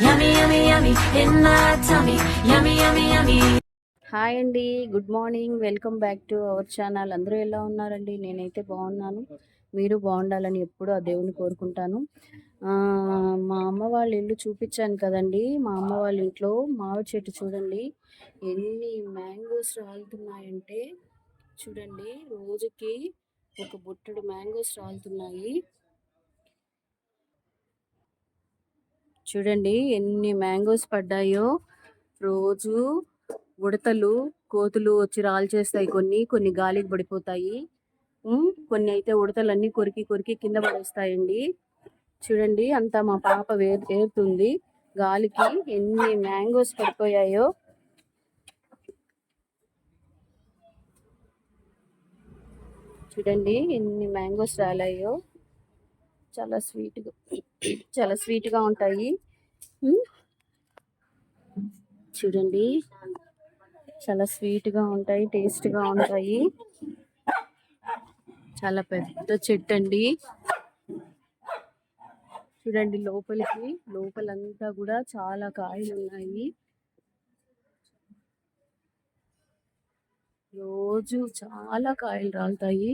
Yummy, yummy, yummy in my tummy. Yummy, yummy, yummy. Hi అండి, good morning. Welcome back to our channel. అందరూ ఎలా ఉన్నారండి? నేనైతే బాగున్నాను. మీరు బాగుండాలని ఎప్పుడూ ఆ దేవుని కోరుకుంటాను. మా అమ్మ వాళ్ళ ఇల్లు చూపించాను కదండి. మా అమ్మ వాళ్ళ ఇంట్లో మామిడి చెట్టు చూడండి, ఎన్ని మ్యాంగోస్ రాలుతున్నాయంటే చూడండి, రోజుకి ఒక బుట్టడు మ్యాంగోస్ రాలుతున్నాయి. చూడండి ఎన్ని మ్యాంగోస్ పడ్డాయో. రోజు ఉడతలు, కోతులు వచ్చి రాల్చేస్తాయి. కొన్ని కొన్ని గాలికి పడిపోతాయి. కొన్ని అయితే ఉడతలన్నీ కొరికి కొరికి కింద పడేస్తాయండి. చూడండి, అంతా మా పాప ఏరుతుంది గాలికి. ఎన్ని మ్యాంగోస్ పడిపోయాయో చూడండి, ఎన్ని మ్యాంగోస్ రాలాయో. చాలా స్వీట్గా ఉంటాయి. చూడండి, చాలా స్వీట్గా ఉంటాయి, టేస్ట్గా ఉంటాయి. చాలా పెద్ద చెట్టు అండి. చూడండి, లోపలంతా కూడా చాలా కాయలు ఉన్నాయి. రోజు చాలా కాయలు రాలుతాయి.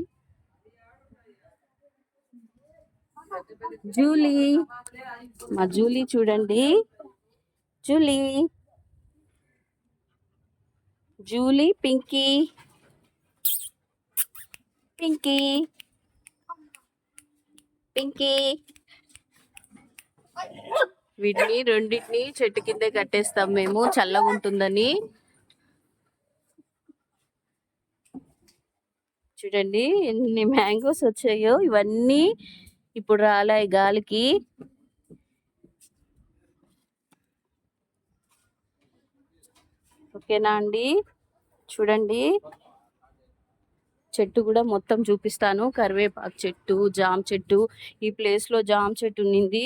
మా జూలీ చూడండి, జూలీ పింకీ వీటిని రెండింటిని చెట్టు కిందే కట్టేస్తాం మేము, చల్లగా ఉంటుందని. చూడండి ఎన్ని మ్యాంగోస్ వచ్చాయో. ఇవన్నీ ఇప్పుడు రాలాయి గాలికి. ఓకేనా అండి? చూడండి, చెట్టు కూడా మొత్తం చూపిస్తాను. కరివేపాకు చెట్టు, జామ చెట్టు. ఈ ప్లేస్లో జామ చెట్టు ఉన్నింది,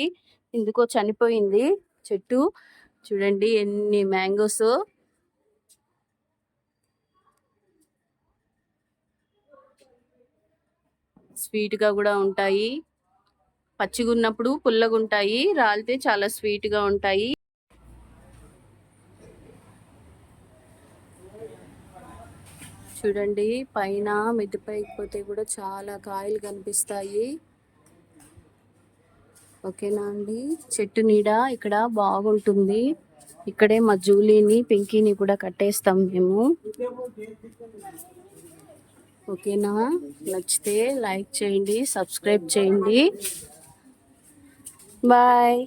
ఎందుకో చనిపోయింది చెట్టు. చూడండి ఎన్ని మ్యాంగోస్. స్వీట్గా కూడా ఉంటాయి. పచ్చిగా ఉన్నప్పుడు పుల్లగా ఉంటాయి, రాలితే చాలా స్వీట్గా ఉంటాయి. చూడండి, పైన మిద్దెపైకి పోతే కూడా చాలా కాయలు కనిపిస్తాయి. ఓకేనా అండి? చెట్టు నీడ ఇక్కడ బాగుంటుంది. ఇక్కడే మా జూలీని, పింకీని కూడా కట్టేస్తాం మేము. ఓకేనా? నచ్చితే లైక్ చేయండి, సబ్స్క్రైబ్ చేయండి. బాయ్.